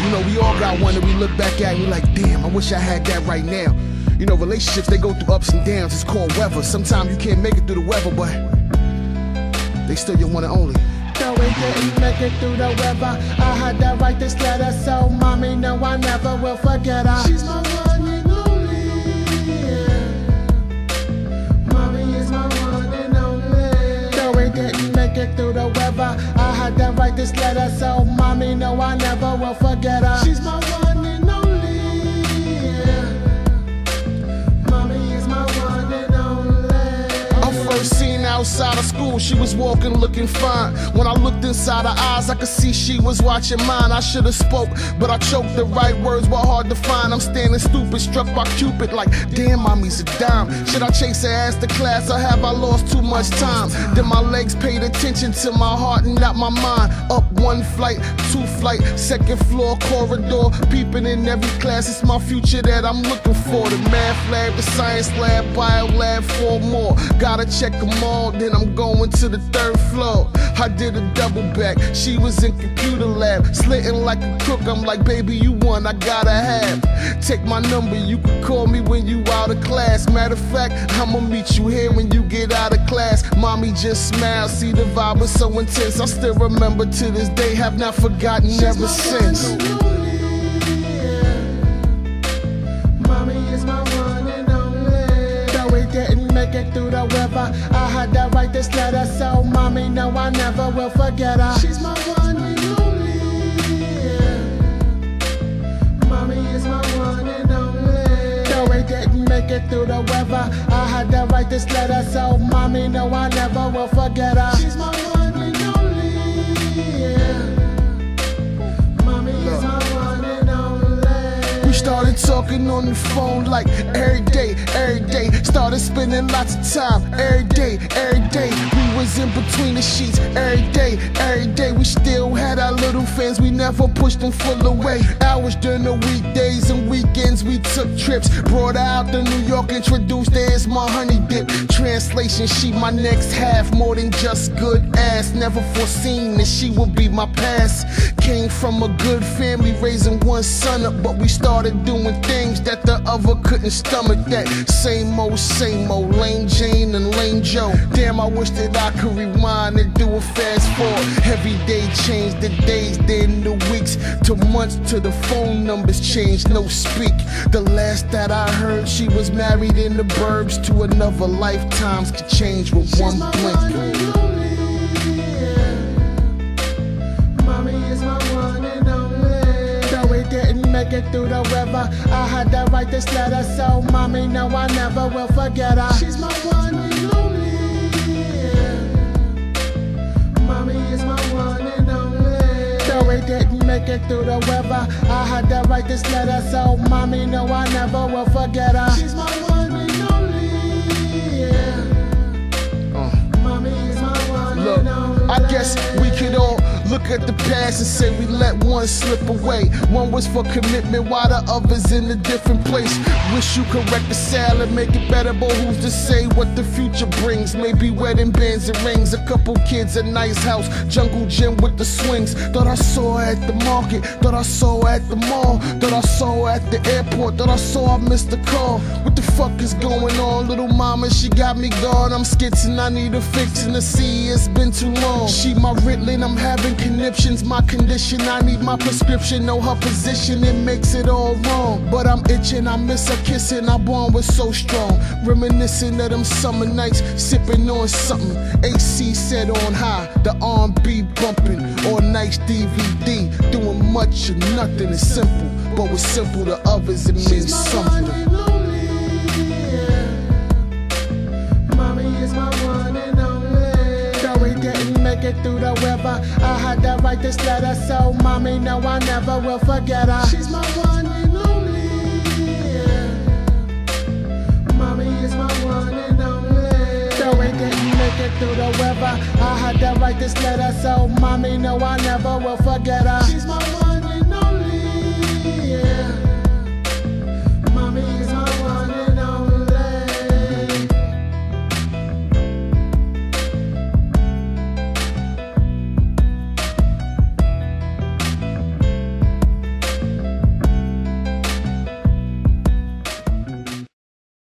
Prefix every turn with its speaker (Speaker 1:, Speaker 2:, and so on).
Speaker 1: You know, we all got one that we look back at and we like, damn, I wish I had that right now. You know, relationships, they go through ups and downs. It's called weather. Sometimes you can't make it through the weather, but they still your one and only.
Speaker 2: Though we didn't make it through the weather, I had to write this letter, so mommy, no, I never will forget her. She's my one and only. Mommy is my one and only. Though we didn't make it through the weather, I had to write this letter, so mommy, no, I never will forget her. She's my one and only. Mommy is my one and only.
Speaker 1: I first seen her outside of school, she was walking looking fine. When I looked inside her eyes, I could see she was watching mine. I should've spoke, but I choked. The right words were hard to find. I'm standing stupid, struck by Cupid like, damn, mommy's a dime. Should I chase her ass to class or have I lost too much time? Then my legs paid attention to my heart and not my mind. Up one flight, two flight, second floor corridor, peeping in every class. It's my future that I'm looking for. The math lab, the science lab, bio lab, 4 more. Gotta check them all, then I'm going to the 3rd floor. I did a double back, she was in computer lab, slitting like a crook. I'm like, baby, you won, I gotta have. Take my number, you can call me when you out of class. Matter of fact, I'ma meet you here when you get out of class. Mommy just smiled, see the vibe was so intense. I still remember to this day, have not forgotten ever since.
Speaker 2: Mommy is my one and only. Though we didn't make it through the weather, I had to write this letter, so mommy, no, I never will forget her. She's my one and only. Mommy is my one and only. Though we didn't make it through the weather, I had to write this letter, so mommy, no, I never will forget her. She's my one and only. Mommy is my one and only.
Speaker 1: We started talking on the phone like every day, every day. Started spending lots of time every day, every day. We was in between the sheets every day, every day. We still had our little fans, we never pushed them full away. Hours during the weekdays and weekends, we took trips. Brought her out to New York, introduced her as my honey dip. Translation, she my next half, more than just good ass. Never foreseen that she would be my past. Came from a good family, raising one son up, but we started doing things that the other couldn't stomach. That same old, Lane Jane and Lane Joe. Damn, I wish that I could rewind and do a fast forward. Every day changed, the days, then the weeks, to months, to the phone numbers changed, no speak. The last that I heard, she was married in the burbs to another. Lifetimes could change with one blink.
Speaker 2: Mommy is my one and only. Though we didn't make it through the weather, I had to write this letter, so mommy, no, I never will forget her. She's my one and only. Mommy is my one and only. Though we didn't make it through the weather, I had to write this letter, so mommy, no, I never will forget her. She's my one and only. Mommy is my one and only.
Speaker 1: I guess we could all look at the past and say we let one slip away. One was for commitment, while the other's in a different place. Wish you could reconcile and make it better, but who's to say what the future brings? Maybe wedding bands and rings, a couple kids, a nice house, jungle gym with the swings. Thought I saw her at the market, thought I saw her at the mall, thought I saw her at the airport, thought I saw I missed the call. What the fuck is going on? Little mama, she got me gone. I'm skitzing, I need a fixin' to see, it's been too long. She my Ritalin, I'm having conniptions, my condition, I need my prescription. Know her position, it makes it all wrong. But I'm itching, I miss her kissing, our bond was so strong. Reminiscing of them summer nights, sipping on something. AC set on high, the R&B bumping. All nights DVD, doing much or nothing is simple. But what's simple to others, it means something.
Speaker 2: Mommy is my one and only. Though we didn't make it through the weather, I had to write this letter, so mommy, no, I never will forget her. She's my one and only. Mommy is my one and only. Though we didn't make it through the weather, I had to write this letter, so mommy, no, I never will forget her. She's my